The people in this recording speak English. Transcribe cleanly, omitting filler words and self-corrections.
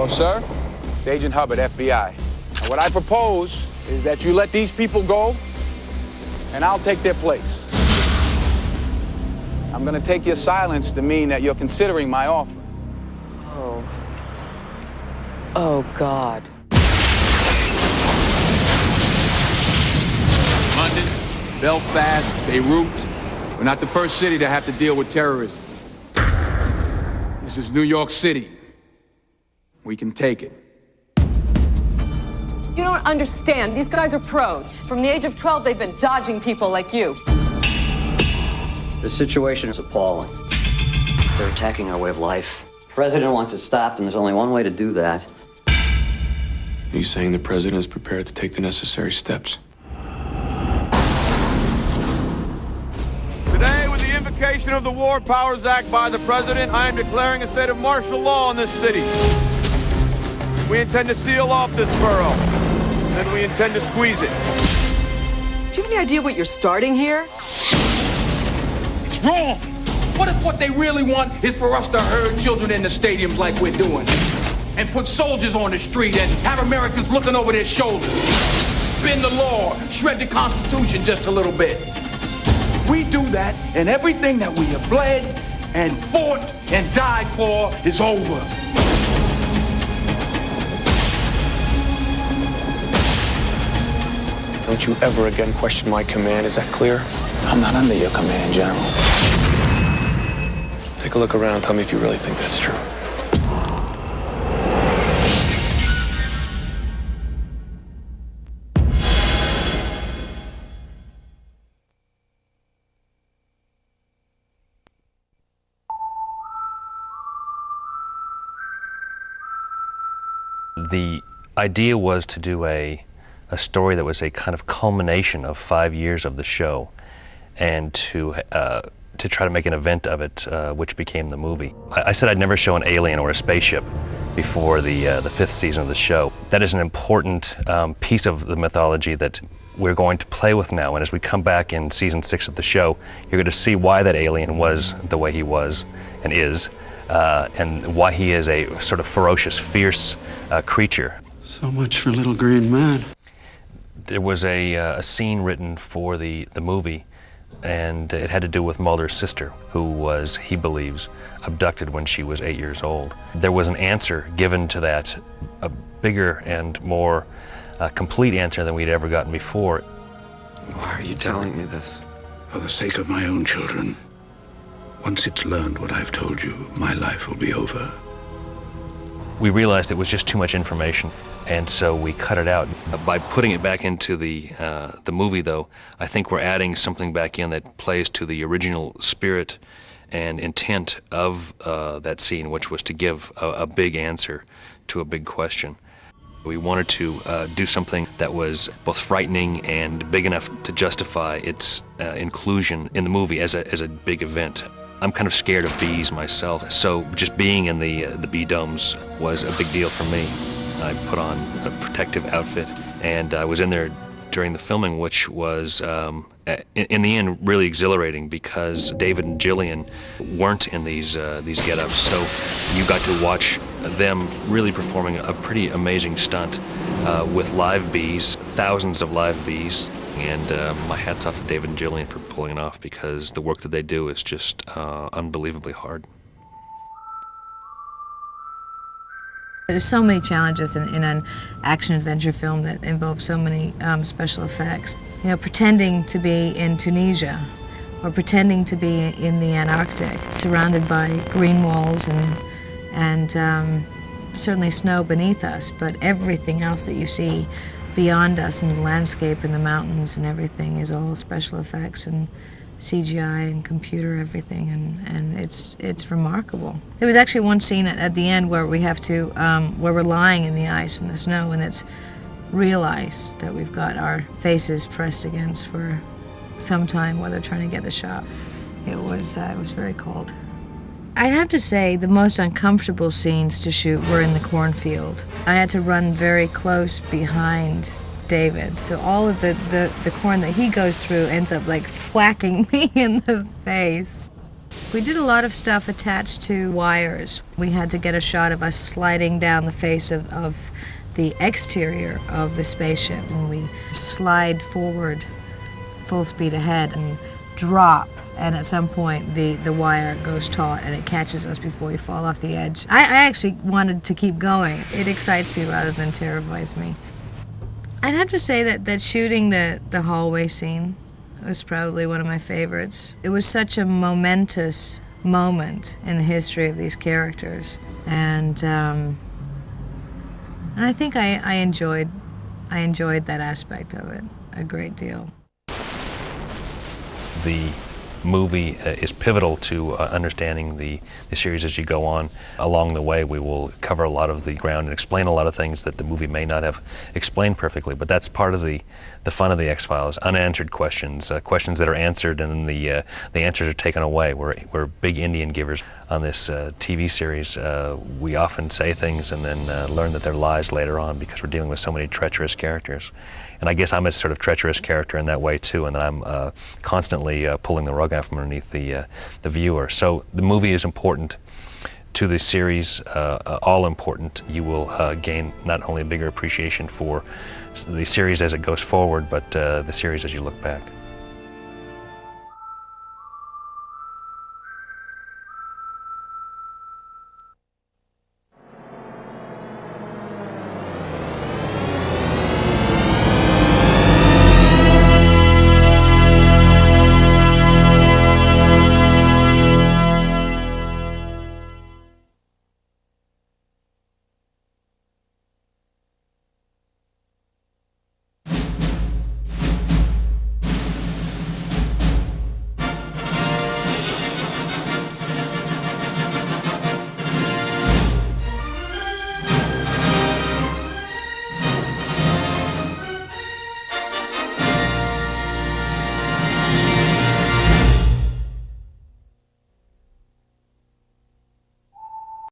Hello, sir. It's Agent Hubbard, FBI. And what I propose is that you let these people go, and I'll take their place. I'm gonna take your silence to mean that you're considering my offer. Oh. Oh, God. London, Belfast, Beirut. We're not the first city to have to deal with terrorism. This is New York City. We can take it. You don't understand. These guys are pros. From the age of 12, they've been dodging people like you. The situation is appalling. They're attacking our way of life. The president wants it stopped, and there's only one way to do that. Are you saying the president is prepared to take the necessary steps? Today, with the invocation of the War Powers Act by the President, I am declaring a state of martial law in this city. We intend to seal off this borough, and then we intend to squeeze it. Do you have any idea what you're starting here? It's wrong. What if what they really want is for us to herd children in the stadiums like we're doing? And put soldiers on the street and have Americans looking over their shoulders? Bend the law, shred the Constitution just a little bit. We do that, and everything that we have bled and fought and died for is over. Don't you ever again question my command, is that clear? I'm not under your command, General. Take a look around, tell me if you really think that's true. The idea was to do a story that was a kind of culmination of 5 years of the show, and to try to make an event of it, which became the movie. I said I'd never show an alien or a spaceship before the 5th season of the show. That is an important piece of the mythology that we're going to play with now, and as we come back in season 6 of the show, you're going to see why that alien was the way he was and is, and why he is a sort of ferocious, fierce creature. So much for little green man. There was a scene written for the movie, and it had to do with Mulder's sister, who was, he believes, abducted when she was 8 years old. There was an answer given to that, a bigger and more complete answer than we'd ever gotten before. Why are you telling me this? For the sake of my own children. Once it's learned what I've told you, my life will be over. We realized it was just too much information, and so we cut it out. By putting it back into the movie, though, I think we're adding something back in that plays to the original spirit and intent of that scene, which was to give a big answer to a big question. We wanted to do something that was both frightening and big enough to justify its inclusion in the movie as a big event. I'm kind of scared of bees myself, so just being in the bee domes was a big deal for me. I put on a protective outfit, and I was in there during the filming, which was, in the end, really exhilarating because David and Gillian weren't in these get-ups, so you got to watch them really performing a pretty amazing stunt with live bees, thousands of live bees, and my hat's off to David and Gillian for pulling it off because the work that they do is just unbelievably hard. There's so many challenges in an action-adventure film that involve so many special effects. You know, pretending to be in Tunisia or pretending to be in the Antarctic, surrounded by green walls and certainly snow beneath us, but everything else that you see beyond us in the landscape and the mountains and everything is all special effects and CGI and computer everything, and it's remarkable. There was actually one scene at the end where we have to, where we're lying in the ice and the snow, and it's real ice that we've got our faces pressed against for some time while they're trying to get the shot. It was very cold. I'd have to say the most uncomfortable scenes to shoot were in the cornfield. I had to run very close behind David, so all of the corn that he goes through ends up like whacking me in the face. We did a lot of stuff attached to wires. We had to get a shot of us sliding down the face of the exterior of the spaceship, and we slide forward full speed ahead and drop, and at some point the wire goes taut and it catches us before we fall off the edge. I actually wanted to keep going. It excites me rather than terrifies me. I'd have to say that shooting the hallway scene was probably one of my favorites. It was such a momentous moment in the history of these characters, and I think I enjoyed that aspect of it a great deal. The movie is pivotal to understanding the series as you go on. Along the way, we will cover a lot of the ground and explain a lot of things that the movie may not have explained perfectly, but that's part of the fun of the X-Files. Unanswered questions, questions that are answered and then the answers are taken away. We're big Indian givers on this TV series. We often say things and then learn that they're lies later on because we're dealing with so many treacherous characters. And I guess I'm a sort of treacherous character in that way too, and that I'm constantly pulling the rug out from underneath the viewer. So the movie is important to the series, all important. You will gain not only a bigger appreciation for the series as it goes forward, but the series as you look back.